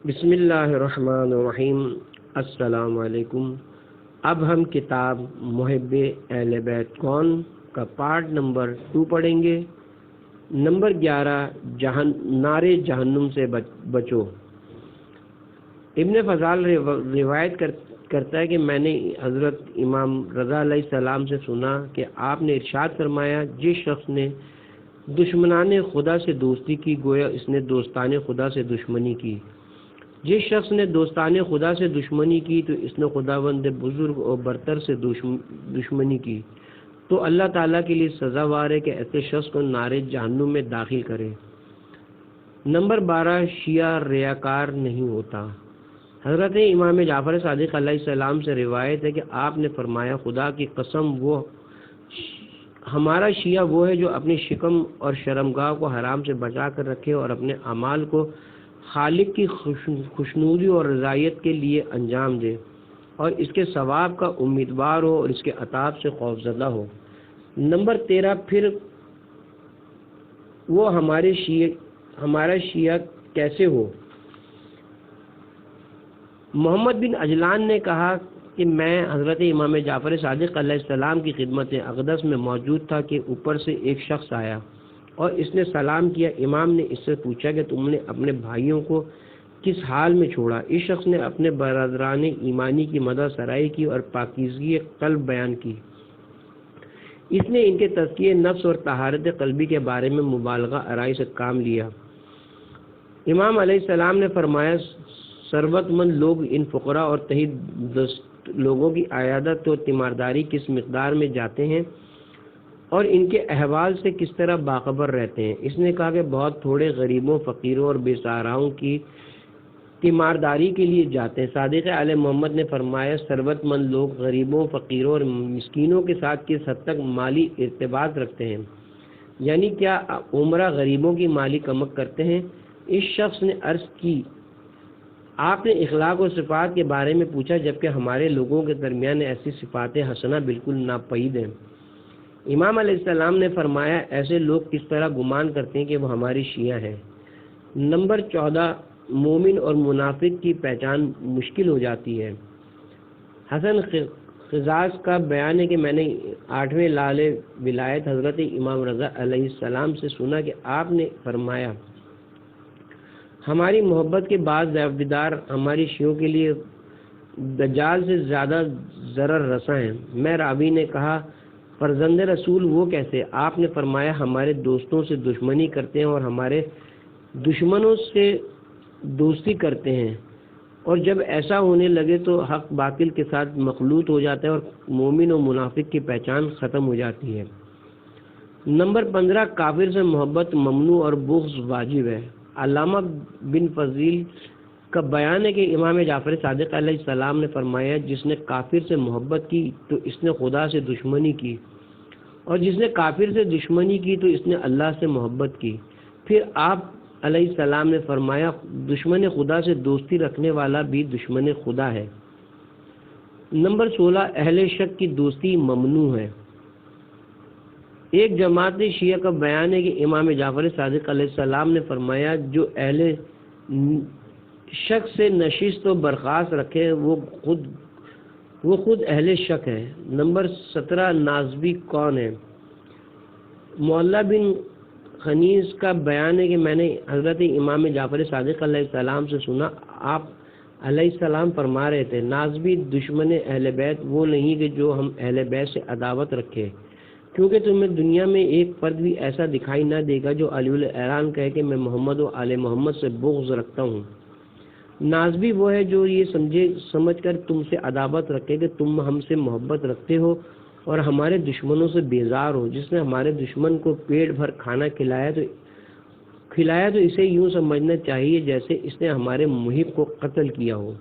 بسم اللہ الرحمن الرحیم۔ السلام علیکم۔ اب ہم کتاب محب اہل بیت کون کا پارٹ نمبر 2 پڑھیں گے۔ نمبر 11، نار جہنم سے بچو۔ ابن فضال روایت کرتا ہے کہ میں نے حضرت امام رضا علیہ السلام سے سنا کہ آپ نے ارشاد فرمایا، جس شخص نے دشمنان خدا سے دوستی کی گویا اس نے دوستان خدا سے دشمنی کی۔ جس شخص نے دوستان خدا سے دشمنی کی تو اس نے خداوند بزرگ اور برتر سے دشمنی کی، تو اللہ تعالیٰ کے لیے سزاوار ہے کہ ایسے شخص کو نار جہنم میں داخل کرے۔ نمبر 12، شیعہ ریاکار نہیں ہوتا۔ حضرت امام جعفر صادق علیہ السلام سے روایت ہے کہ آپ نے فرمایا، خدا کی قسم ہمارا شیعہ وہ ہے جو اپنی شکم اور شرمگاہ کو حرام سے بچا کر رکھے اور اپنے اعمال کو خالق کی خوشنودی اور رضایت کے لیے انجام دے اور اس کے ثواب کا امیدوار ہو اور اس کے عطاب سے خوفزدہ ہو۔ نمبر 13، پھر وہ ہمارا شیعہ کیسے ہو؟ محمد بن عجلان نے کہا کہ میں حضرت امام جعفر صادق علیہ السلام کی خدمت اقدس میں موجود تھا کہ اوپر سے ایک شخص آیا اور اس نے سلام کیا۔ امام نے اس سے پوچھا کہ تم نے اپنے بھائیوں کو کس حال میں چھوڑا؟ اس شخص نے اپنے برادران ایمانی کی مدح سرائی کی اور پاکیزگی قلب بیان کی۔ اس نے ان کے تزکیہ نفس اور طہارت قلبی کے بارے میں مبالغہ آرائی سے کام لیا۔ امام علیہ السلام نے فرمایا، ثروت مند لوگ ان فقراء اور تحت دست لوگوں کی عیادت اور تیمارداری کس مقدار میں جاتے ہیں اور ان کے احوال سے کس طرح باخبر رہتے ہیں؟ اس نے کہا کہ بہت تھوڑے غریبوں، فقیروں اور بے سہاراؤں کی تیمارداری کے لیے جاتے ہیں۔ صادق علیہ محمد نے فرمایا، ثروت مند لوگ غریبوں، فقیروں اور مسکینوں کے ساتھ کس حد تک مالی ارتباط رکھتے ہیں، یعنی کیا عمرہ غریبوں کی مالی کمک کرتے ہیں؟ اس شخص نے عرض کی، آپ نے اخلاق و صفات کے بارے میں پوچھا، جبکہ ہمارے لوگوں کے درمیان ایسی صفات حسنہ بالکل ناپید ہیں۔ امام علیہ السلام نے فرمایا، ایسے لوگ کس طرح گمان کرتے ہیں کہ وہ ہماری شیعہ ہیں۔ نمبر 14، مومن اور منافق کی پہچان مشکل ہو جاتی ہے۔ حسن خزاز کا بیان ہے کہ میں نے 8ویں لال ولایت حضرت امام رضا علیہ السلام سے سنا کہ آپ نے فرمایا، ہماری محبت کے بعض دعویدار ہماری شیعوں کے لیے دجال سے زیادہ ضرر رساں ہیں۔ میں راوی نے کہا، فرزند رسول وہ کیسے؟ آپ نے فرمایا، ہمارے دوستوں سے دشمنی کرتے ہیں اور ہمارے دشمنوں سے دوستی کرتے ہیں، اور جب ایسا ہونے لگے تو حق باطل کے ساتھ مخلوط ہو جاتا ہے اور مومن و منافق کی پہچان ختم ہو جاتی ہے۔ نمبر 15، کافر سے محبت ممنوع اور بغض واجب ہے۔ علامہ بن فضیل کا بیان ہے کہ امام جعفر صادق علیہ السلام نے فرمایا، جس نے کافر سے محبت کی تو اس نے خدا سے دشمنی کی، اور جس نے کافر سے دشمنی کی تو اس نے اللہ سے محبت کی۔ پھر آپ علیہ السلام نے فرمایا، دشمن خدا سے دوستی رکھنے والا بھی دشمن خدا ہے۔ نمبر 16، اہل شک کی دوستی ممنوع ہے۔ ایک جماعت شیعہ کا بیان ہے کہ امام جعفر صادق علیہ السلام نے فرمایا، جو اہل شک سے نشست و برخاست رکھے وہ خود اہل شک ہے۔ نمبر 17، نازبی کون ہے؟ معلّہ بن خنیس کا بیان ہے کہ میں نے حضرت امام جعفر صادق علیہ السلام سے سنا، آپ علیہ السلام فرما رہے تھے، نازبی دشمن اہل بیت وہ نہیں کہ جو ہم اہل بیت سے عداوت رکھے، کیونکہ تمہیں دنیا میں ایک فرد بھی ایسا دکھائی نہ دے گا جو علی الاعران کہے کہ میں محمد و آل محمد سے بغض رکھتا ہوں۔ نازبی وہ ہے جو یہ سمجھ کر تم سے عداوت رکھے کہ تم ہم سے محبت رکھتے ہو اور ہمارے دشمنوں سے بیزار ہو۔ جس نے ہمارے دشمن کو پیٹ بھر کھانا کھلایا تو اسے یوں سمجھنا چاہیے جیسے اس نے ہمارے محب کو قتل کیا ہو۔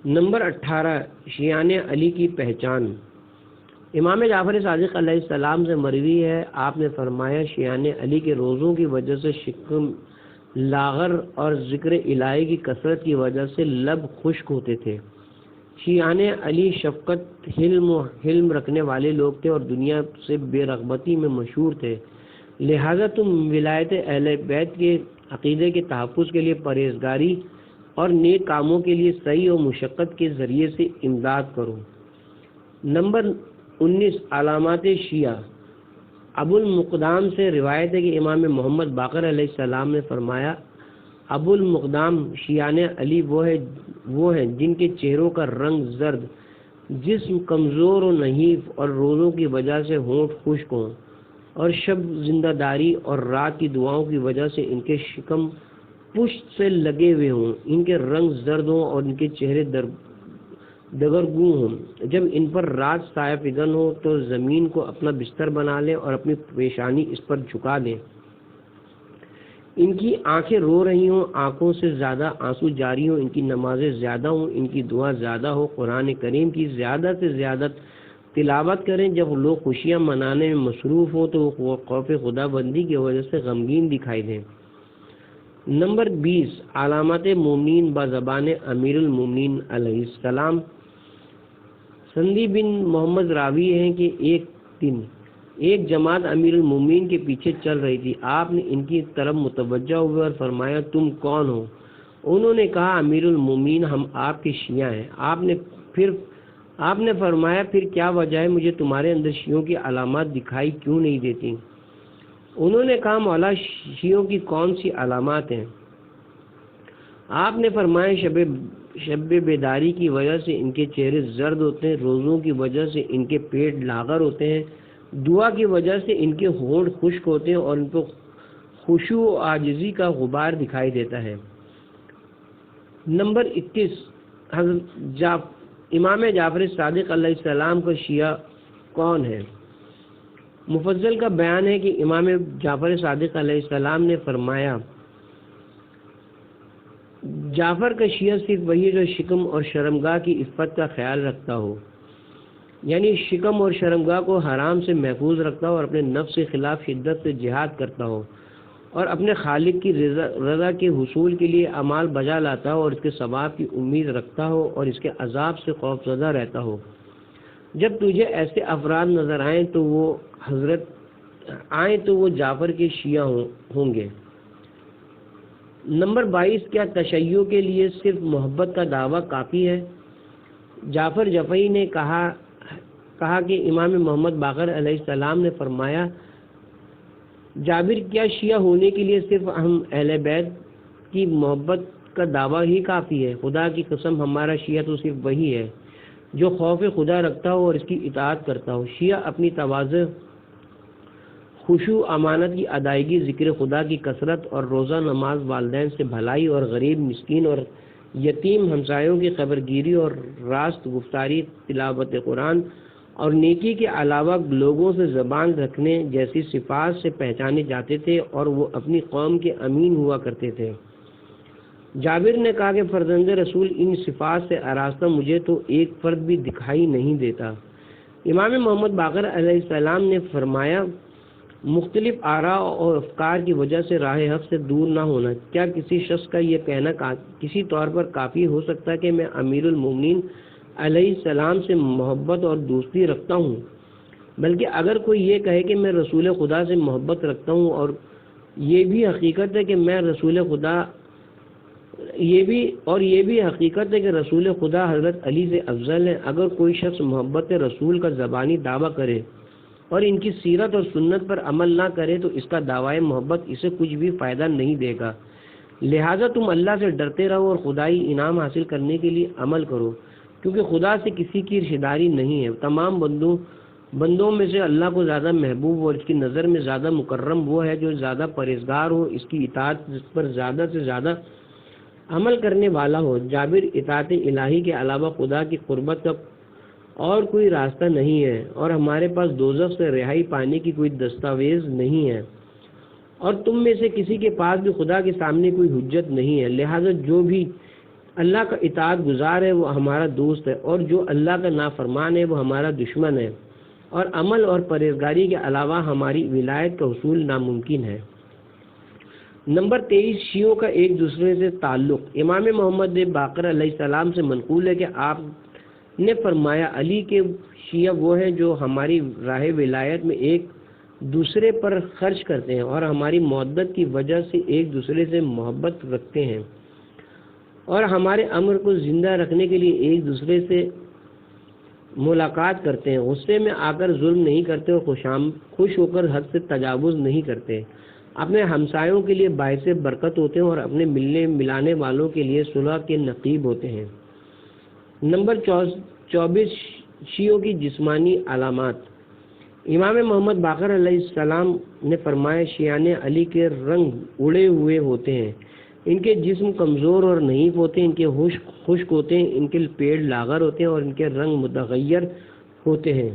نمبر 18، شیعان علی کی پہچان۔ امام جعفر صادق علیہ السلام سے مروی ہے، آپ نے فرمایا، شیعان علی کے روزوں کی وجہ سے شکم لاغر اور ذکر الہی کی کثرت کی وجہ سے لب خشک ہوتے تھے۔ شیعان علی شفقت، حلم رکھنے والے لوگ تھے اور دنیا سے بے رغبتی میں مشہور تھے، لہذا تم ولایت اہل بیت کے عقیدے کے تحفظ کے لیے پرہیزگاری اور نیک کاموں کے لیے صحیح اور مشقت کے ذریعے سے امداد کرو۔ نمبر 19 علامات شیعہ۔ ابو المقدام سے روایت ہے کہ امام محمد باقر علیہ السلام نے فرمایا، ابو المقدام شیعان علی وہ ہیں جن کے چہروں کا رنگ زرد، جسم کمزور و نحیف اور روزوں کی وجہ سے ہونٹ خشک ہوں، اور شب زندہ داری اور رات کی دعاؤں کی وجہ سے ان کے شکم پشت سے لگے ہوئے ہوں، ان کے رنگ زرد ہوں اور ان کے چہرے دگرگوں ہوں۔ جب ان پر رات سایہ فگن ہو تو زمین کو اپنا بستر بنا لیں اور اپنی پیشانی اس پر جھکا دیں۔ ان کی آنکھیں رو رہی ہوں، آنکھوں سے زیادہ آنسو جاری ہوں، ان کی نمازیں زیادہ ہوں، ان کی دعا زیادہ ہو، قرآن کریم کی زیادہ سے زیادہ تلاوت کریں۔ جب لوگ خوشیاں منانے میں مصروف ہوں تو وہ خوف خدا بندی کی وجہ سے غمگین دکھائی دیں۔ نمبر 20 علامات مومنین بزبان امیر المومنین علیہ السلام۔ سندی بن محمد راوی ہیں کہ ایک دن ایک جماعت امیر المومنین کے پیچھے چل رہی تھی۔ آپ نے ان کی طرف متوجہ ہوئے اور فرمایا، تم کون ہو؟ انہوں نے کہا، امیر المومنین، ہم آپ کے شیعہ ہیں۔ آپ نے فرمایا، پھر کیا وجہ ہے؟ مجھے تمہارے اندر شیعوں کی علامات دکھائی کیوں نہیں دیتی؟ انہوں نے کہا، مولا، شیعوں کی کون سی علامات ہیں؟ آپ نے فرمایا، شب بیداری کی وجہ سے ان کے چہرے زرد ہوتے ہیں، روزوں کی وجہ سے ان کے پیٹ لاغر ہوتے ہیں، دعا کی وجہ سے ان کے ہونٹ خشک ہوتے ہیں اور ان کو خشوع و عاجزی کا غبار دکھائی دیتا ہے۔ نمبر 21 امام جعفر صادق علیہ السلام کا شیعہ کون ہے؟ مفضل کا بیان ہے کہ امام جعفر صادق علیہ السلام نے فرمایا، جعفر کا شیعہ صرف وہی ہے جو شکم اور شرمگاہ کی عفت کا خیال رکھتا ہو، یعنی شکم اور شرمگاہ کو حرام سے محفوظ رکھتا ہو اور اپنے نفس کے خلاف شدت سے جہاد کرتا ہو اور اپنے خالق کی رضا کے حصول کے لیے اعمال بجا لاتا ہو اور اس کے ثواب کی امید رکھتا ہو اور اس کے عذاب سے خوف زدہ رہتا ہو۔ جب تجھے ایسے افراد نظر آئیں تو وہ جعفر کے شیعہ ہوں گے۔ نمبر 22 کیا تشیع کے لیے صرف محبت کا دعویٰ کافی ہے؟ جعفر جفئی نے کہا کہ امام محمد باقر علیہ السلام نے فرمایا، جابر، کیا شیعہ ہونے کے لیے صرف ہم اہل بیت کی محبت کا دعویٰ ہی کافی ہے؟ خدا کی قسم، ہمارا شیعہ تو صرف وہی ہے جو خوف خدا رکھتا ہو اور اس کی اطاعت کرتا ہو۔ شیعہ اپنی تواضع، خشوع، امانت کی ادائیگی، ذکر خدا کی کثرت اور روزہ نماز، والدین سے بھلائی اور غریب، مسکین اور یتیم ہمسایوں کی خبرگیری اور راست گفتاری، تلاوت قرآن اور نیکی کے علاوہ لوگوں سے زبان رکھنے جیسی صفات سے پہچانے جاتے تھے اور وہ اپنی قوم کے امین ہوا کرتے تھے۔ جابر نے کہا کہ فرزند رسول ان صفات سے آراستہ مجھے تو ایک فرد بھی دکھائی نہیں دیتا۔ امام محمد باقر علیہ السلام نے فرمایا، مختلف آراء اور افکار کی وجہ سے راہ حق سے دور نہ ہونا۔ کیا کسی شخص کا یہ کہنا کسی طور پر کافی ہو سکتا ہے کہ میں امیر المومنین علیہ السلام سے محبت اور دوستی رکھتا ہوں؟ بلکہ اگر کوئی یہ کہے کہ میں رسول خدا سے محبت رکھتا ہوں اور یہ بھی حقیقت ہے کہ رسول خدا حضرت علی سے افضل ہے، اگر کوئی شخص محبت رسول کا زبانی دعویٰ کرے اور ان کی سیرت اور سنت پر عمل نہ کرے تو اس کا دعوی محبت اسے کچھ بھی فائدہ نہیں دے گا۔ لہٰذا تم اللہ سے ڈرتے رہو اور خدائی انعام حاصل کرنے کے لیے عمل کرو، کیونکہ خدا سے کسی کی رشتہ داری نہیں ہے۔ تمام بندوں میں سے اللہ کو زیادہ محبوب اور اس کی نظر میں زیادہ مکرم وہ ہے جو زیادہ پرہیزگار ہو، اس کی اطاعت پر زیادہ سے زیادہ عمل کرنے والا ہو۔ جابر، اطاعت الہی کے علاوہ خدا کی قربت کا اور کوئی راستہ نہیں ہے اور ہمارے پاس دوزخ سے رہائی پانے کی کوئی دستاویز نہیں ہے، اور تم میں سے کسی کے پاس بھی خدا کے سامنے کوئی حجت نہیں ہے۔ لہذا جو بھی اللہ کا اطاعت گزار ہے وہ ہمارا دوست ہے، اور جو اللہ کا نافرمان ہے وہ ہمارا دشمن ہے، اور عمل اور پرہیزگاری کے علاوہ ہماری ولایت کا حصول ناممکن ہے۔ نمبر 23 شیعوں کا ایک دوسرے سے تعلق۔ امام محمد باقر علیہ السلام سے منقول ہے کہ آپ نے فرمایا، علی کے شیعہ وہ ہیں جو ہماری راہ ولایت میں ایک دوسرے پر خرچ کرتے ہیں اور ہماری مودت کی وجہ سے ایک دوسرے سے محبت رکھتے ہیں اور ہمارے امر کو زندہ رکھنے کے لیے ایک دوسرے سے ملاقات کرتے ہیں، غصے میں آ کر ظلم نہیں کرتے اور خوش ہو کر حد سے تجاوز نہیں کرتے، اپنے ہمسایوں کے لیے باعث برکت ہوتے ہیں اور اپنے ملنے ملانے والوں کے لیے صلح کے نقیب ہوتے ہیں۔ نمبر 24 شیعوں کی جسمانی علامات۔ امام محمد باقر علیہ السلام نے فرمایا شیعان علی کے رنگ اڑے ہوئے ہوتے ہیں، ان کے جسم کمزور اور نحیف ہوتے ہیں، ان کے خشک ہوتے ہیں، ان کے پیڑ لاغر ہوتے ہیں اور ان کے رنگ متغیر ہوتے ہیں۔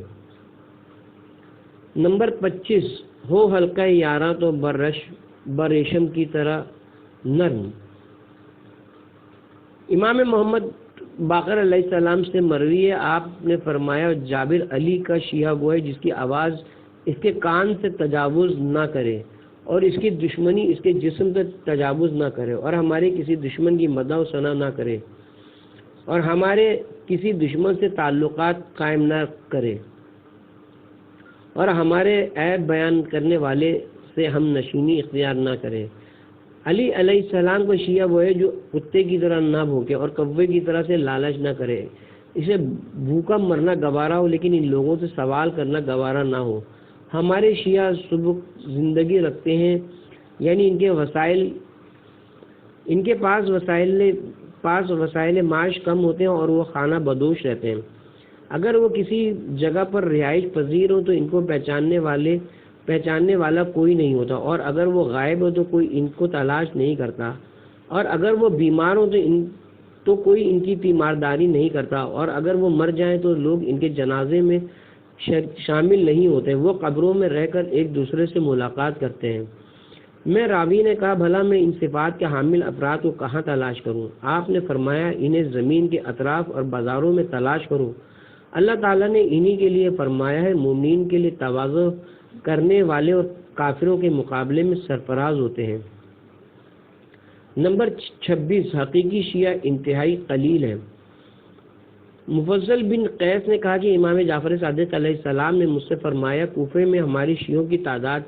نمبر 25 ہو حلقہ یاراں تو بریشم کی طرح نرم۔ امام محمد باقر علیہ السلام سے مروی ہے، آپ نے فرمایا جابر علی کا شیعہ وہ ہے جس کی آواز اس کے کان سے تجاوز نہ کرے اور اس کی دشمنی اس کے جسم سے تجاوز نہ کرے اور ہمارے کسی دشمن کی مدح و ثنا نہ کرے اور ہمارے کسی دشمن سے تعلقات قائم نہ کرے اور ہمارے عیب بیان کرنے والے سے ہم نشینی اختیار نہ کرے۔ علی علیہ السلام کو شیعہ وہ ہے جو کتے کی طرح نہ بھوکے اور کوے کی طرح سے لالچ نہ کرے، اسے بھوکا مرنا گوارا ہو لیکن ان لوگوں سے سوال کرنا گوارا نہ ہو۔ ہمارے شیعہ سبک زندگی رکھتے ہیں، یعنی ان کے پاس وسائل معاش کم ہوتے ہیں اور وہ خانہ بدوش رہتے ہیں۔ اگر وہ کسی جگہ پر رہائش پذیر ہو تو ان کو پہچاننے والا کوئی نہیں ہوتا اور اگر وہ غائب ہو تو کوئی ان کو تلاش نہیں کرتا اور اگر وہ بیمار ہو تو کوئی ان کی تیمارداری نہیں کرتا اور اگر وہ مر جائیں تو لوگ ان کے جنازے میں شامل نہیں ہوتے، وہ قبروں میں رہ کر ایک دوسرے سے ملاقات کرتے ہیں۔ میں راوی نے کہا بھلا میں ان صفات کے حامل افراد کو کہاں تلاش کروں؟ آپ نے فرمایا انہیں زمین کے اطراف اور بازاروں میں تلاش کرو، اللہ تعالیٰ نے انہی کے لیے فرمایا ہے مومنین کے لیے تواضع کرنے والے اور کافروں کے مقابلے میں سرفراز ہوتے ہیں۔ نمبر 26 حقیقی شیعہ انتہائی قلیل ہے۔ مفضل بن قیس نے کہا کہ امام جعفر صادق علیہ السلام نے مجھ سے فرمایا کوفے میں ہماری شیعوں کی تعداد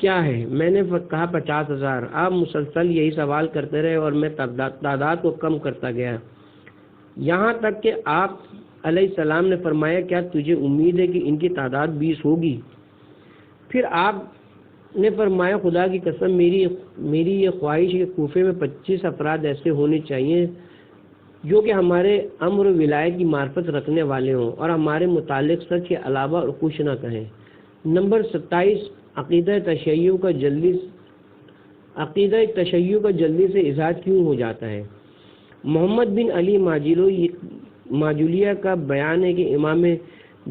کیا ہے؟ میں نے کہا 50,000۔ آپ مسلسل یہی سوال کرتے رہے اور میں تعداد کو کم کرتا گیا یہاں تک کہ آپ علیہ السلام نے فرمایا کیا تجھے امید ہے کہ ان کی تعداد 20 ہوگی؟ پھر آپ نے فرمایا خدا کی قسم میری یہ خواہش ہے کہ کوفے میں 25 افراد ایسے ہونے چاہیے جو کہ ہمارے امر و ولایت کی معرفت رکھنے والے ہوں اور ہمارے متعلق سچ کے علاوہ اور کچھ نہ کہیں۔ نمبر 27 عقیدہ تشیع کا جلدی سے اظہار کیوں ہو جاتا ہے؟ محمد بن علی ماجولیہ کا بیان ہے کہ امام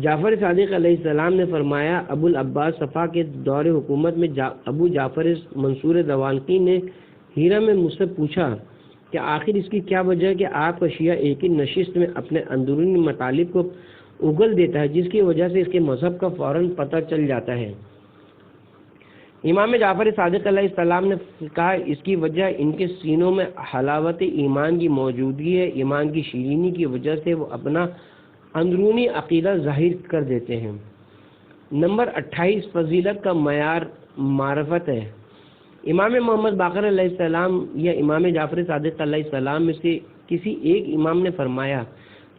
جعفر صادق علیہ السلام نے فرمایا ابو العباس صفا کے دور حکومت میں ابو جعفر منصور دوالقی نے ہیرا میں مجھ سے پوچھا کہ آخر اس کی کیا وجہ ہے کہ آپ کا شیعہ ایک ہی نشست میں اپنے اندرونی مطالب کو اگل دیتا ہے جس کی وجہ سے اس کے مذہب کا فوراً پتہ چل جاتا ہے۔ امام جعفر صادق علیہ السلام نے کہا اس کی وجہ ان کے سینوں میں حلاوت ایمان کی موجودگی ہے، ایمان کی شیرینی کی وجہ سے وہ اپنا اندرونی عقیدہ ظاہر کر دیتے ہیں۔ نمبر 28 فضیلت کا معیار معرفت ہے۔ امام محمد باقر علیہ السلام یا امام جعفر صادق علیہ السلام میں سے کسی ایک امام نے فرمایا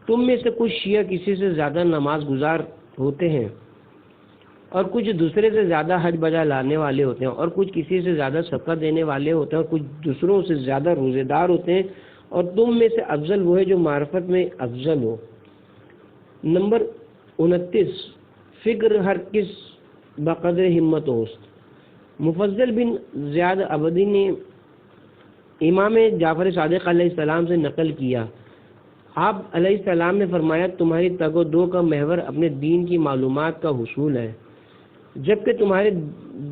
تم میں سے کچھ شیعہ کسی سے زیادہ نماز گزار ہوتے ہیں اور کچھ دوسرے سے زیادہ حج بجا لانے والے ہوتے ہیں اور کچھ کسی سے زیادہ صدقہ دینے والے ہوتے ہیں اور کچھ دوسروں سے زیادہ روزے دار ہوتے ہیں اور تم میں سے افضل وہ ہے جو معرفت میں افضل ہو۔ نمبر 29 فکر ہر کس بقدر ہمت ہوست۔ مفضل بن زیاد عبدی نے امام جعفر صادق علیہ السلام سے نقل کیا، آپ علیہ السلام نے فرمایا تمہاری تگ و دو کا محور اپنے دین کی معلومات کا حصول ہے، جبکہ تمہارے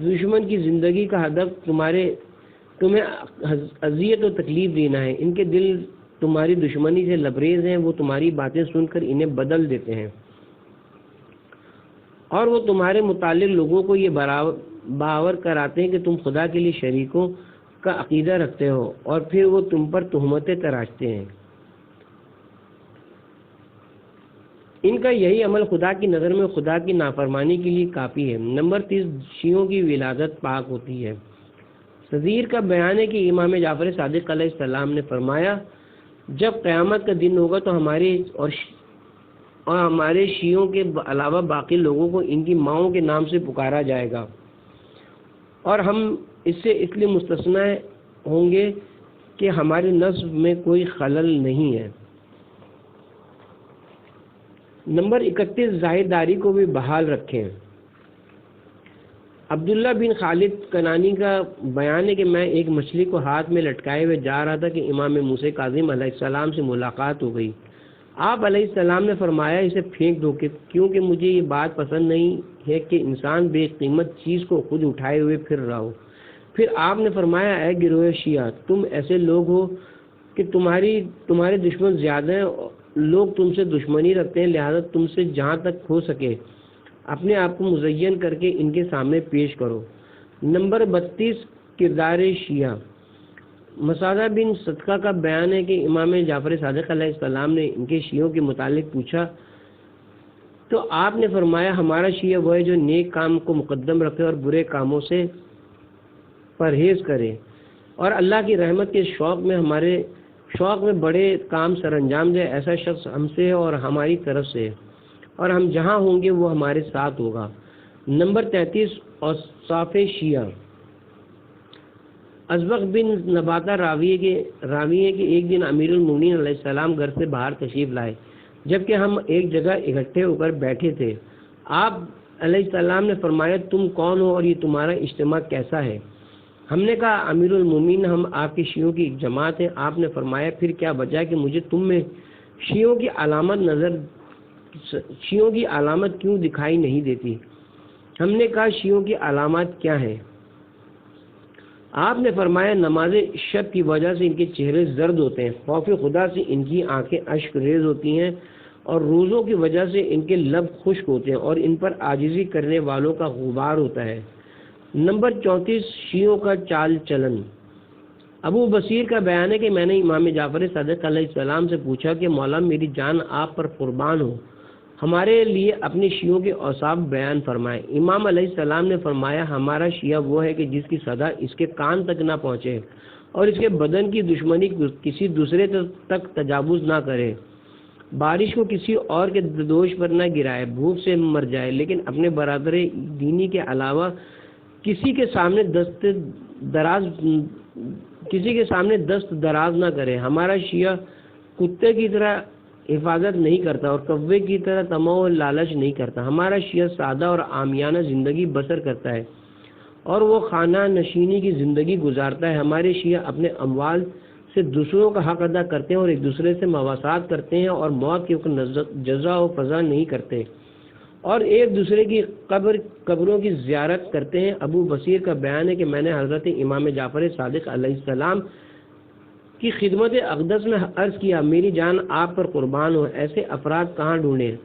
دشمن کی زندگی کا ہدف تمہیں اذیت و تکلیف دینا ہے۔ ان کے دل تمہاری دشمنی سے لبریز ہیں، وہ تمہاری باتیں سن کر انہیں بدل دیتے ہیں اور وہ تمہارے متعلق لوگوں کو یہ باور کراتے ہیں کہ تم خدا کے لیے شریکوں کا عقیدہ رکھتے ہو اور پھر وہ تم پر تہمتیں تراشتے ہیں۔ ان کا یہی عمل خدا کی نظر میں خدا کی نافرمانی کے لیے کافی ہے۔ نمبر 30 شیعوں کی ولادت پاک ہوتی ہے۔ صدیر کا بیان ہے کہ امام جعفر صادق علیہ السلام نے فرمایا جب قیامت کا دن ہوگا تو ہمارے شیعوں کے علاوہ باقی لوگوں کو ان کی ماؤں کے نام سے پکارا جائے گا اور ہم اس سے اس لیے مستثنی ہوں گے کہ ہماری نسب میں کوئی خلل نہیں ہے۔ نمبر 31 ظاہرداری کو بھی بحال رکھیں۔ عبداللہ بن خالد کنانی کا بیان ہے کہ میں ایک مچھلی کو ہاتھ میں لٹکائے ہوئے جا رہا تھا کہ امام موسیٰ کاظم علیہ السلام سے ملاقات ہو گئی۔ آپ علیہ السلام نے فرمایا اسے پھینک دو کیونکہ مجھے یہ بات پسند نہیں ہے کہ انسان بے قیمت چیز کو خود اٹھائے ہوئے پھر رہا ہو۔ پھر آپ نے فرمایا اے گروہ شیعہ تم ایسے لوگ ہو کہ تمہارے دشمن زیادہ ہیں، لوگ تم سے دشمنی رکھتے ہیں، لہذا تم سے جہاں تک ہو سکے اپنے آپ کو مزین کر کے ان کے سامنے پیش کرو۔ نمبر 32 کردار شیعہ۔ مسعدہ بن صدقہ کا بیان ہے کہ امام جعفر صادق علیہ السلام نے ان کے شیعوں کے متعلق پوچھا تو آپ نے فرمایا ہمارا شیعہ وہ ہے جو نیک کام کو مقدم رکھے اور برے کاموں سے پرہیز کرے اور اللہ کی رحمت کے شوق میں بڑے کام سر انجام دے۔ ایسا شخص ہم سے ہے اور ہماری طرف سے ہے اور ہم جہاں ہوں گے وہ ہمارے ساتھ ہوگا۔ نمبر 33 اوصاف شیعہ۔ ازبغ بن نباتہ راوی ہے کہ ایک دن امیر المومنین علیہ السلام گھر سے باہر تشریف لائے جبکہ ہم ایک جگہ اکٹھے ہو کر بیٹھے تھے۔ آپ علیہ السلام نے فرمایا تم کون ہو اور یہ تمہارا اجتماع کیسا ہے؟ ہم نے کہا امیر المومنین ہم آپ کے شیعوں کی ایک جماعت ہیں۔ آپ نے فرمایا پھر کیا وجہ کہ مجھے تم میں شیعوں کی علامت کیوں دکھائی نہیں دیتی؟ ہم نے کہا شیعوں کی علامات کیا ہیں؟ آپ نے فرمایا نماز شب کی وجہ سے ان کے چہرے زرد ہوتے ہیں، خوف خدا سے ان کی آنکھیں اشک ریز ہوتی ہیں اور روزوں کی وجہ سے ان کے لب خشک ہوتے ہیں اور ان پر عاجزی کرنے والوں کا غبار ہوتا ہے۔ نمبر 34 شیعوں کا چال چلن۔ ابو بصیر کا بیان ہے کہ میں نے امام جعفر صادق علیہ السلام سے پوچھا کہ مولا میری جان آپ پر قربان ہو، ہمارے لیے اپنے شیعوں کے اوصاف بیان فرمائے۔ امام علیہ السلام نے فرمایا ہمارا شیعہ وہ ہے کہ جس کی صدا اس کے کان تک نہ پہنچے اور اس کے بدن کی دشمنی کسی دوسرے تک تجاوز نہ کرے، بارش کو کسی اور کے دوش پر نہ گرائے، بھوک سے مر جائے لیکن اپنے برادر دینی کے علاوہ کسی کے سامنے دست دراز نہ کرے۔ ہمارا شیعہ کتے کی طرح حفاظت نہیں کرتا اور کوے کی طرح طمع و لالچ نہیں کرتا۔ ہمارا شیعہ سادہ اور عامیانہ زندگی بسر کرتا ہے اور وہ خانہ نشینی کی زندگی گزارتا ہے۔ ہمارے شیعہ اپنے اموال سے دوسروں کا حق ادا کرتے ہیں اور ایک دوسرے سے مواسات کرتے ہیں اور موت کے وقت جزا و فضا نہیں کرتے اور ایک دوسرے کی قبروں کی زیارت کرتے ہیں۔ ابو بصیر کا بیان ہے کہ میں نے حضرت امام جعفر صادق علیہ السلام کی خدمت اقدس میں عرض کیا میری جان آپ پر قربان ہو، ایسے افراد کہاں ڈھونڈیں؟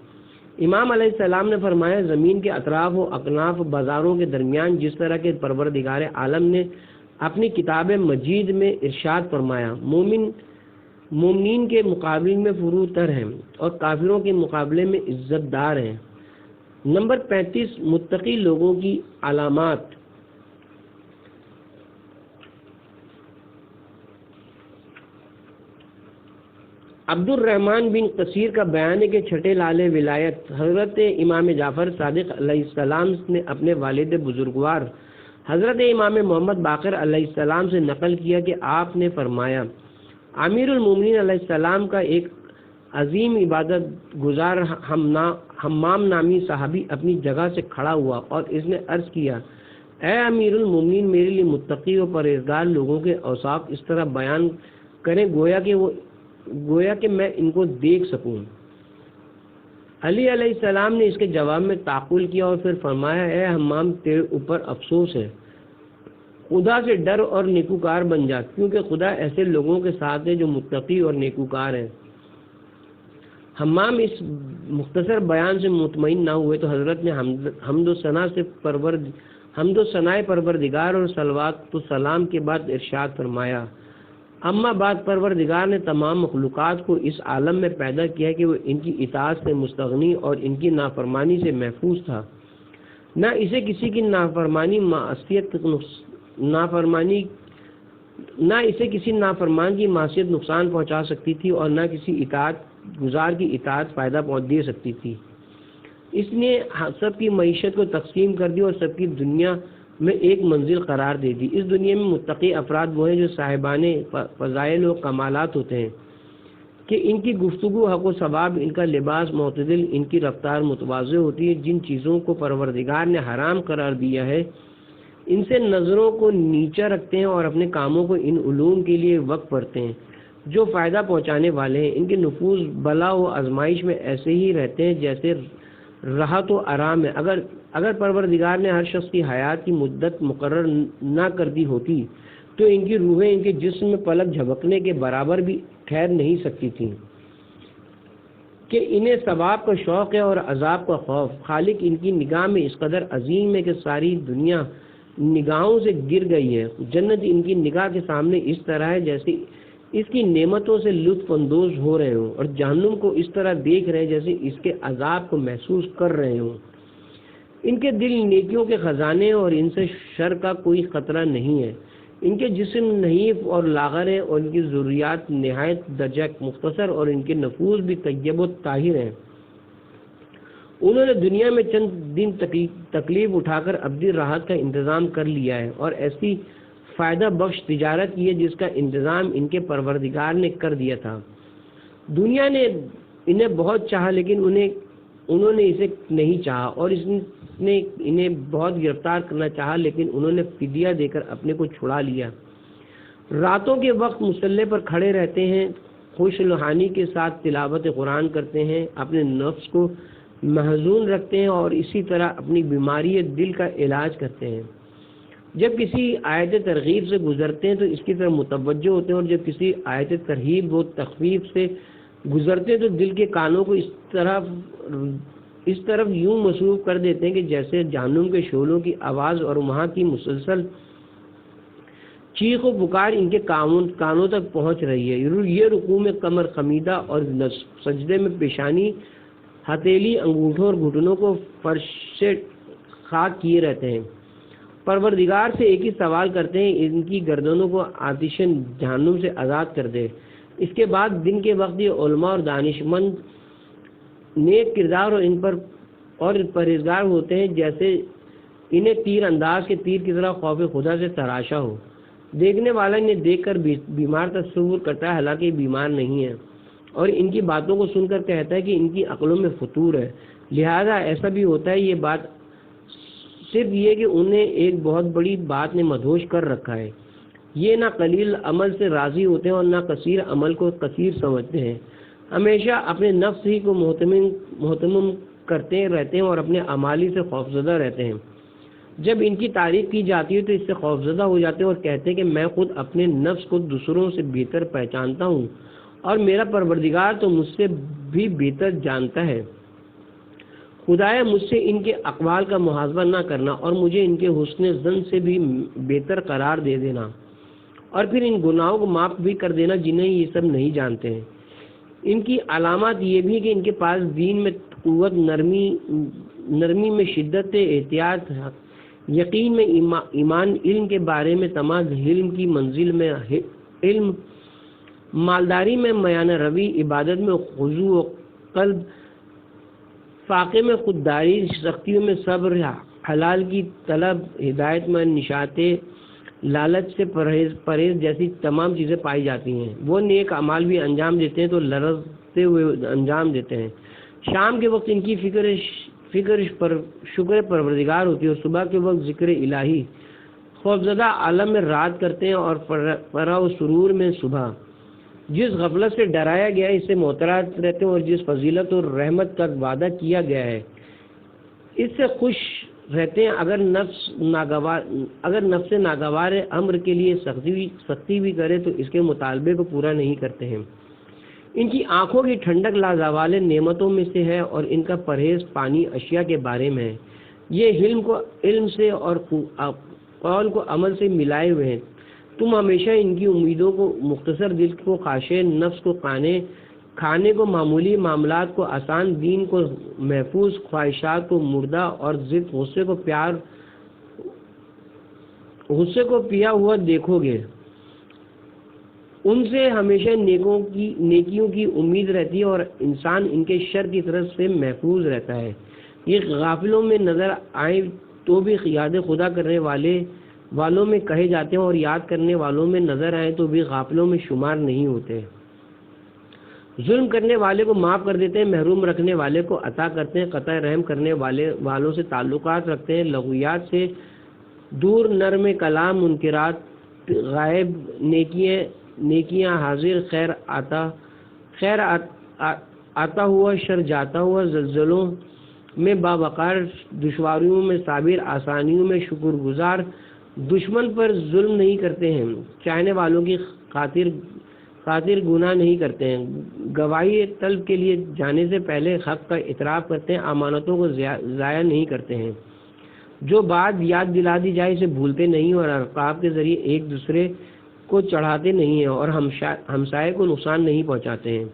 امام علیہ السلام نے فرمایا زمین کے اطراف و اکناف بازاروں کے درمیان جس طرح کے پروردگار عالم نے اپنی کتاب مجید میں ارشاد فرمایا مومنین کے مقابلے میں فروع تر ہیں اور کافروں کے مقابلے میں عزت دار ہیں۔ نمبر 35 متقی لوگوں کی علامات۔ عبد الرحمن بن قصیر کا بیان ہے کہ چھٹے لال ولایت حضرت امام جعفر صادق علیہ السلام نے اپنے والد بزرگوار حضرت امام محمد باقر علیہ السلام سے نقل کیا کہ آپ نے فرمایا امیر المومنین علیہ السلام کا ایک عظیم عبادت گزار حمام نامی صحابی اپنی جگہ سے کھڑا ہوا اور اس نے عرض کیا اے امیر المومنین میرے لیے متقی و پرہیزگار لوگوں کے اوصاف اس طرح بیان کریں گویا کہ میں ان کو دیکھ سکوں۔ علی علیہ السلام نے اس کے جواب میں تعقل کیا اور پھر فرمایا اے حمام تیرے اوپر افسوس ہے، خدا سے ڈر اور نیکوکار بن جا کیونکہ خدا ایسے لوگوں کے ساتھ ہے جو متقی اور نیکوکار ہیں۔ حمام اس مختصر بیان سے مطمئن نہ ہوئے تو حضرت نے حمد و ثناء پروردگار اور صلوات و سلام کے بعد ارشاد فرمایا اما بعد پروردگار نے تمام مخلوقات کو اس عالم میں پیدا کیا کہ وہ ان کی اطاعت سے مستغنی اور ان کی نافرمانی سے محفوظ تھا۔ نہ اسے کسی کی نافرمان کی معصیت نقصان پہنچا سکتی تھی اور نہ کسی اطاعت گزار کی اطاعت فائدہ دے سکتی تھی۔ اس نے سب کی معیشت کو تقسیم کر دی اور سب کی دنیا میں ایک منزل قرار دے دی۔ اس دنیا میں متقی افراد وہ ہیں جو صاحبان فضائل و کمالات ہوتے ہیں کہ ان کی گفتگو حق و ثواب، ان کا لباس معتدل، ان کی رفتار متواضع ہوتی ہے۔ جن چیزوں کو پروردگار نے حرام قرار دیا ہے ان سے نظروں کو نیچا رکھتے ہیں اور اپنے کاموں کو ان علوم کے لیے وقف کرتے ہیں جو فائدہ پہنچانے والے ہیں۔ ان کے نفوذ بلا و آزمائش میں ایسے ہی رہتے ہیں جیسے راحت و آرام ہے۔ اگر پروردگار نے ہر شخص کی حیات کی مدت مقرر نہ کر دی ہوتی تو ان کی روحیں ان کے جسم میں پلک جھپکنے کے برابر بھی ٹھہر نہیں سکتی تھیں کہ انہیں ثواب کا شوق ہے اور عذاب کا خوف۔ خالق ان کی نگاہ میں اس قدر عظیم ہے کہ ساری دنیا نگاہوں سے گر گئی ہے۔ جنت ان کی نگاہ کے سامنے اس طرح ہے جیسے اس کی نعمتوں سے لطف اندوز ہو رہے ہوں، اور جہنم کو اس طرح دیکھ رہے ہیں جیسے اس کے عذاب کو محسوس کر رہے ہوں۔ ان کے دل نیکیوں کے خزانے اور ان سے شر کا کوئی خطرہ نہیں ہے۔ ان کے جسم نحیف اور لاغر ہیں اور ان کی ضروریات نہایت درجہ مختصر اور ان کے نفوس بھی طیب و طاہر ہیں۔ انہوں نے دنیا میں چند دن تکلیف اٹھا کر ابدی راحت کا انتظام کر لیا ہے اور ایسی فائدہ بخش تجارت کی ہے جس کا انتظام ان کے پروردگار نے کر دیا تھا۔ دنیا نے انہیں بہت چاہا لیکن انہوں نے اسے نہیں چاہا، اور اس نے انہیں بہت گرفتار کرنا چاہا لیکن انہوں نے فدیہ دے کر اپنے کو چھڑا لیا۔ راتوں کے وقت مصلے پر کھڑے رہتے ہیں، خوش روحانی کے ساتھ تلاوت قرآن کرتے ہیں، اپنے نفس کو محزون رکھتے ہیں اور اسی طرح اپنی بیماری دل کا علاج کرتے ہیں۔ جب کسی آیت ترغیب سے گزرتے ہیں تو اس کی طرف متوجہ ہوتے ہیں، اور جب کسی آیت ترہیب و تخفیف سے گزرتے ہیں تو دل کے کانوں کو اس طرف یوں مصروف کر دیتے ہیں کہ جیسے جہنم کے شعلوں کی آواز اور وہاں کی مسلسل چیخ و پکار ان کے کانوں تک پہنچ رہی ہے۔ یہ رکوع میں کمر خمیدہ اور سجدے میں پیشانی، ہتھیلی، انگوٹھوں اور گھٹنوں کو فرش سے خاک کیے رہتے ہیں۔ پروردگار سے ایک ہی سوال کرتے ہیں، ان کی گردنوں کو آتش جہنم سے آزاد کر دے۔ اس کے بعد دن کے وقت یہ علماء اور دانشمند نیک کردار اور پرہیزگار ہوتے ہیں جیسے انہیں تیر انداز کے تیر کی طرح خوف خدا سے تراشا ہو۔ دیکھنے والا انہیں دیکھ کر بیمار تصور کرتا ہے، حالانکہ یہ بیمار نہیں ہے، اور ان کی باتوں کو سن کر کہتا ہے کہ ان کی عقلوں میں فطور ہے۔ لہذا ایسا بھی ہوتا ہے یہ بات صرف یہ کہ انہیں ایک بہت بڑی بات نے مدہوش کر رکھا ہے۔ یہ نہ قلیل عمل سے راضی ہوتے ہیں اور نہ کثیر عمل کو کثیر سمجھتے ہیں، ہمیشہ اپنے نفس ہی کو محتمم کرتے رہتے ہیں اور اپنے اعمالی سے خوفزدہ رہتے ہیں۔ جب ان کی تعریف کی جاتی ہے تو اس سے خوفزدہ ہو جاتے ہیں اور کہتے ہیں کہ میں خود اپنے نفس کو دوسروں سے بہتر پہچانتا ہوں اور میرا پروردگار تو مجھ سے بھی بہتر جانتا ہے۔ خدایا مجھ سے ان کے اقوال کا محاسبہ نہ کرنا اور مجھے ان کے حسن ظن سے بھی بہتر قرار دے دینا، اور پھر ان گناہوں کو معاف بھی کر دینا جنہیں یہ سب نہیں جانتے ہیں۔ ان کی علامات یہ بھی کہ ان کے پاس دین میں قوت، نرمی میں شدت، احتیاط، یقین میں ایمان، علم کے بارے میں تمام، علم کی منزل میں علم، مالداری میں میانہ روی، عبادت میں خضوع و قلب، فاقے میں خودداری، سختیوں میں صبر، حلال کی طلب، ہدایت میں نشاط، لالچ سے پرہیز جیسی تمام چیزیں پائی جاتی ہیں۔ وہ نیک اعمال بھی انجام دیتے ہیں تو لرزتے ہوئے انجام دیتے ہیں۔ شام کے وقت ان کی فکر پر شکر پروردگار ہوتی ہے اور صبح کے وقت ذکر الہی۔ خوفزدہ عالم میں رات کرتے ہیں اور فرح و سرور میں صبح۔ جس غفلت سے ڈرایا گیا ہے اس سے معترض رہتے ہیں، اور جس فضیلت اور رحمت کا وعدہ کیا گیا ہے اس سے خوش رہتے ہیں۔ اگر نفس ناگوار امر کے لیے سختی بھی کرے تو اس کے مطالبے کو پورا نہیں کرتے ہیں۔ ان کی آنکھوں کی ٹھنڈک لازوال نعمتوں میں سے ہے اور ان کا پرہیز پانی اشیاء کے بارے میں ہے۔ یہ علم کو علم سے اور قول کو عمل سے ملائے ہوئے ہیں تم ہمیشہ ان کی امیدوں کو، مختصر دل کو خواہشیں نفس کو، کھانے کو معمولی معاملات کو آسان، دین کو محفوظ، خواہشات کو مردہ اور ضد غصے کو پیا ہوا دیکھو گے۔ ان سے ہمیشہ نیکیوں کی امید رہتی ہے اور انسان ان کے شر کی طرف سے محفوظ رہتا ہے۔ یہ غافلوں میں نظر آئیں تو بھی یاد خدا کرنے والوں میں کہے جاتے ہیں، اور یاد کرنے والوں میں نظر آئیں تو بھی غافلوں میں شمار نہیں ہوتے۔ ظلم کرنے والے کو معاف کر دیتے ہیں، محروم رکھنے والے کو عطا کرتے ہیں، قطع رحم کرنے والوں سے تعلقات رکھتے ہیں، لغویات سے دور، نرم کلام، منکرات غائب، نیکیاں حاضر، خیر آتا ہوا، شر جاتا ہوا، زلزلوں میں باوقار، دشواریوں میں صابر، آسانیوں میں شکر گزار، دشمن پر ظلم نہیں کرتے ہیں، چاہنے والوں کی خاطر گناہ نہیں کرتے ہیں، گواہی طلب کے لیے جانے سے پہلے حق کا اعتراف کرتے ہیں، امانتوں کو ضائع نہیں کرتے ہیں، جو بات یاد دلا دی جائے اسے بھولتے نہیں، اور القاب کے ذریعے ایک دوسرے کو چڑھاتے نہیں ہیں، اور ہمسائے کو نقصان نہیں پہنچاتے ہیں،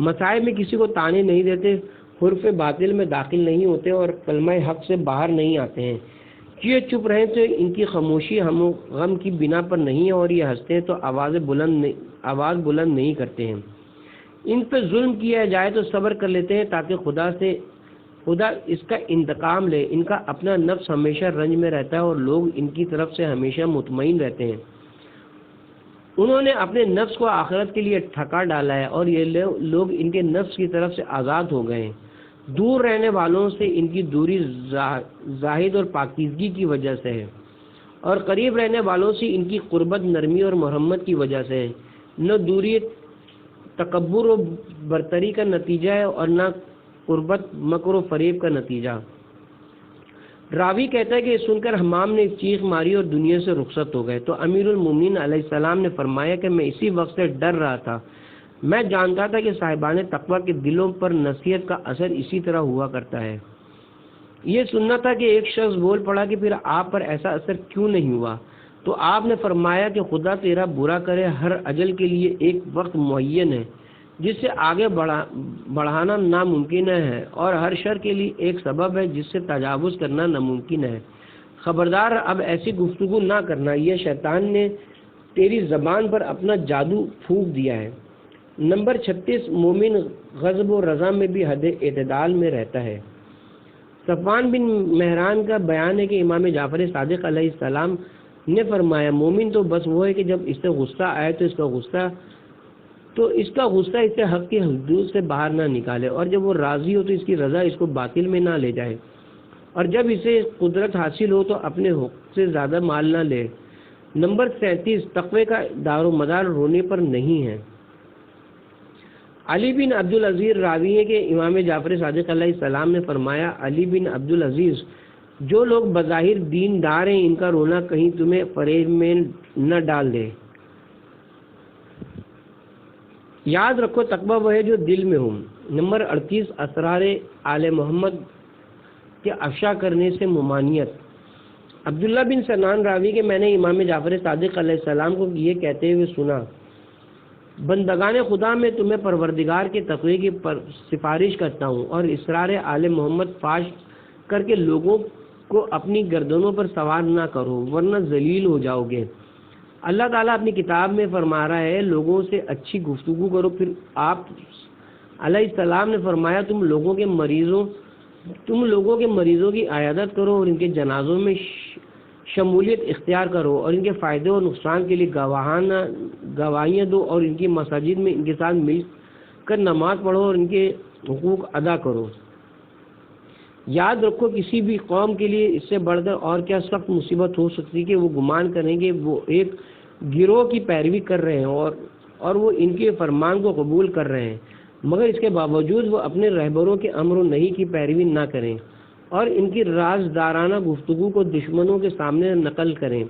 مصائب میں کسی کو تانے نہیں دیتے، حرف باطل میں داخل نہیں ہوتے، اور کلمہ حق سے باہر نہیں آتے ہیں۔ یہ چپ رہیں تو ان کی خاموشی غم کی بنا پر نہیں ہے، اور یہ ہنستے ہیں تو آواز بلند نہیں کرتے ہیں۔ ان پہ ظلم کیا جائے تو صبر کر لیتے ہیں تاکہ خدا اس کا انتقام لے۔ ان کا اپنا نفس ہمیشہ رنج میں رہتا ہے اور لوگ ان کی طرف سے ہمیشہ مطمئن رہتے ہیں۔ انہوں نے اپنے نفس کو آخرت کے لیے ٹھکا ڈالا ہے، اور یہ لوگ ان کے نفس کی طرف سے آزاد ہو گئے ہیں۔ دور رہنے والوں سے ان کی دوری زاہد اور پاکیزگی کی وجہ سے ہے، اور قریب رہنے والوں سے ان کی قربت نرمی اور مرحمت کی وجہ سے ہے۔ نہ دوری تکبر و برتری کا نتیجہ ہے، اور نہ قربت مکر و فریب کا نتیجہ۔ راوی کہتا ہے کہ سن کر حمام نے چیخ ماری اور دنیا سے رخصت ہو گئے، تو امیر المومنین علیہ السلام نے فرمایا کہ میں اسی وقت سے ڈر رہا تھا، میں جانتا تھا کہ صاحبان تقویٰ کے دلوں پر نصیحت کا اثر اسی طرح ہوا کرتا ہے۔ یہ سننا تھا کہ ایک شخص بول پڑا کہ پھر آپ پر ایسا اثر کیوں نہیں ہوا؟ تو آپ نے فرمایا کہ خدا تیرا برا کرے، ہر اجل کے لیے ایک وقت معین ہے جس سے آگے بڑھانا ناممکن ہے، اور ہر شر کے لیے ایک سبب ہے جس سے تجاوز کرنا ناممکن ہے۔ خبردار اب ایسی گفتگو نہ کرنا، یہ شیطان نے تیری زبان پر اپنا جادو پھونک دیا ہے۔ نمبر 36، مومن غضب و رضا میں بھی حد اعتدال میں رہتا ہے۔ صفوان بن مہران کا بیان ہے کہ امام جعفر صادق علیہ السلام نے فرمایا، مومن تو بس وہ ہے کہ جب اس سے غصہ آئے تو اس کا غصہ اس سے حق کی حدود سے باہر نہ نکالے، اور جب وہ راضی ہو تو اس کی رضا اس کو باطل میں نہ لے جائے، اور جب اسے قدرت حاصل ہو تو اپنے حق سے زیادہ مال نہ لے۔ نمبر 37، تقوی کا دار و مدار رونے پر نہیں ہے۔ علی بن عبدالعزیز راوی ہے کہ امام جعفر صادق علیہ السلام نے فرمایا، علی بن عبدالعزیز، جو لوگ بظاہر دیندار ہیں ان کا رونا کہیں تمہیں فریب میں نہ ڈال دے۔ یاد رکھو تقویٰ وہ ہے جو دل میں ہو۔ نمبر 38، اسرار آل محمد کے افشا کرنے سے ممانعت۔ عبداللہ بن سنان راوی کہ میں نے امام جعفر صادق علیہ السلام کو یہ کہتے ہوئے سنا، بندگان خدا میں تمہیں پروردگار کے تقوی کی سفارش کرتا ہوں، اور اسرار آل محمد فاش کر کے لوگوں کو اپنی گردنوں پر سوار نہ کرو ورنہ ذلیل ہو جاؤ گے۔ اللہ تعالیٰ اپنی کتاب میں فرما رہا ہے، لوگوں سے اچھی گفتگو کرو۔ پھر آپ علیہ السلام نے فرمایا، تم لوگوں کے مریضوں کی عیادت کرو اور ان کے جنازوں میں شمولیت اختیار کرو، اور ان کے فائدے اور نقصان کے لیے گواہیاں دو، اور ان کی مساجد میں ان کے ساتھ مل کر نماز پڑھو اور ان کے حقوق ادا کرو۔ یاد رکھو کسی بھی قوم کے لیے اس سے بڑھ کر اور کیا سخت مصیبت ہو سکتی کہ وہ گمان کریں گے وہ ایک گروہ کی پیروی کر رہے ہیں اور وہ ان کے فرمان کو قبول کر رہے ہیں، مگر اس کے باوجود وہ اپنے رہبروں کے امر و نہی کی پیروی نہ کریں اور ان کی رازدارانہ گفتگو کو دشمنوں کے سامنے نقل کریں۔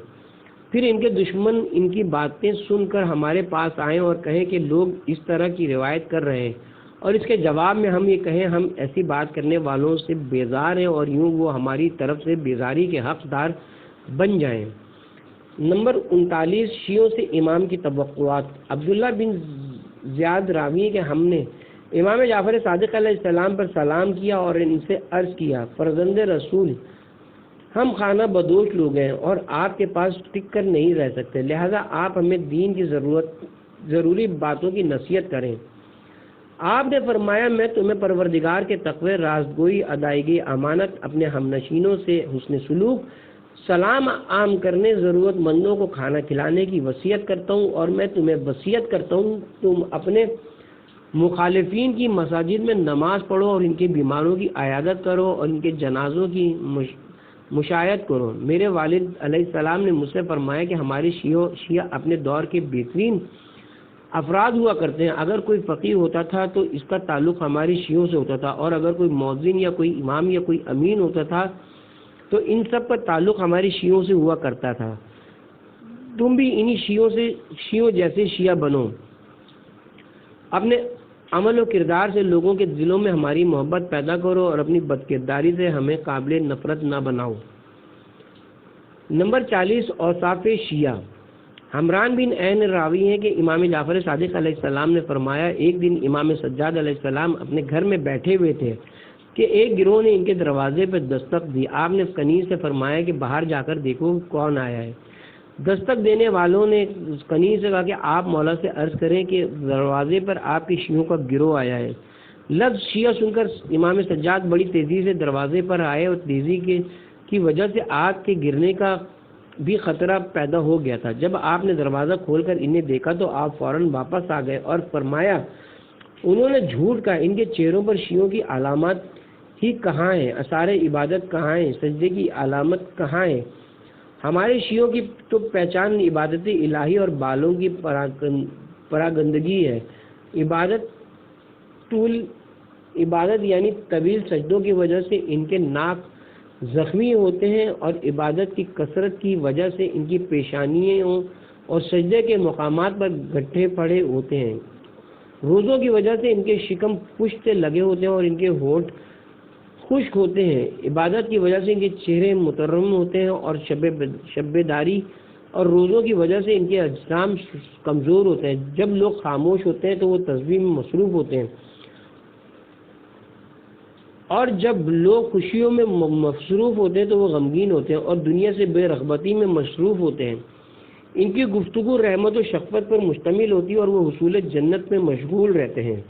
پھر ان کے دشمن ان کی باتیں سن کر ہمارے پاس آئیں اور کہیں کہ لوگ اس طرح کی روایت کر رہے ہیں، اور اس کے جواب میں ہم یہ کہیں ہم ایسی بات کرنے والوں سے بیزار ہیں، اور یوں وہ ہماری طرف سے بیزاری کے حقدار بن جائیں۔ نمبر 39 شیعوں سے امام کی توقعات۔ عبداللہ بن زیاد راوی کہ ہم نے امام جعفر صادق علیہ السلام پر سلام کیا اور ان سے عرض کیا، فرزند رسول، ہم خانہ بدوش لوگ ہیں اور آپ کے پاس ٹک کر نہیں رہ سکتے، لہذا آپ ہمیں دین کی ضروری باتوں کی نصیحت کریں۔ آپ نے فرمایا، میں تمہیں پروردگار کے تقوی، راستگوئی، ادائیگی امانت، اپنے ہمنشینوں سے حسن سلوک، سلام عام کرنے، ضرورت مندوں کو کھانا کھلانے کی وصیت کرتا ہوں، اور میں تمہیں وصیت کرتا ہوں تم اپنے مخالفین کی مساجد میں نماز پڑھو اور ان کے بیماروں کی عیادت کرو اور ان کے جنازوں کی مشاہدت کرو۔ میرے والد علیہ السلام نے مجھ سے فرمایا کہ ہمارے شیعہ اپنے دور کے بہترین افراد ہوا کرتے ہیں، اگر کوئی فقیہ ہوتا تھا تو اس کا تعلق ہمارے شیعوں سے ہوتا تھا، اور اگر کوئی مؤذن یا کوئی امام یا کوئی امین ہوتا تھا تو ان سب کا تعلق ہمارے شیعوں سے ہوا کرتا تھا۔ تم بھی انہی شیعوں جیسے شیعہ بنو، اپنے عمل و کردار سے لوگوں کے دلوں میں ہماری محبت پیدا کرو اور اپنی بدکرداری سے ہمیں قابل نفرت نہ بناؤ۔ نمبر 40 اوصاف شیعہ۔ حمران بن عین راوی ہیں کہ امام جعفر صادق علیہ السلام نے فرمایا، ایک دن امام سجاد علیہ السلام اپنے گھر میں بیٹھے ہوئے تھے کہ ایک گروہ نے ان کے دروازے پر دستک دی۔ آپ نے کنیز سے فرمایا کہ باہر جا کر دیکھو کون آیا ہے۔ دستک دینے والوں نے کنیز سے کہا کہ آپ مولا سے عرض کریں کہ دروازے پر آپ کے شیعوں کا گروہ آیا ہے۔ لفظ شیعہ سن کر امام سجاد بڑی تیزی سے دروازے پر آئے اور تیزی کی وجہ سے آگ کے گرنے کا بھی خطرہ پیدا ہو گیا تھا۔ جب آپ نے دروازہ کھول کر انہیں دیکھا تو آپ فوراً واپس آ گئے اور فرمایا، انہوں نے جھوٹ کہا، ان کے چہروں پر شیعوں کی علامات ہی کہاں ہیں؟ آثار عبادت کہاں ہیں؟ سجدے کی علامت کہاں ہے؟ ہمارے شیعوں کی تو پہچان عبادت الہی اور بالوں کی پراگندگی ہے۔ عبادت یعنی طویل سجدوں کی وجہ سے ان کے ناک زخمی ہوتے ہیں اور عبادت کی کثرت کی وجہ سے ان کی پیشانیوں اور سجدے کے مقامات پر گڈھے پڑے ہوتے ہیں۔ روزوں کی وجہ سے ان کے شکم پشت سے لگے ہوتے ہیں اور ان کے ہونٹ خشک ہوتے ہیں۔ عبادت کی وجہ سے ان کے چہرے مترم ہوتے ہیں اور شب داری اور روزوں کی وجہ سے ان کے اجسام کمزور ہوتے ہیں۔ جب لوگ خاموش ہوتے ہیں تو وہ تسبیح میں مصروف ہوتے ہیں، اور جب لوگ خوشیوں میں مصروف ہوتے ہیں تو وہ غمگین ہوتے ہیں اور دنیا سے بے رغبتی میں مصروف ہوتے ہیں۔ ان کی گفتگو رحمت و شفقت پر مشتمل ہوتی ہے اور وہ حصول جنت میں مشغول رہتے ہیں۔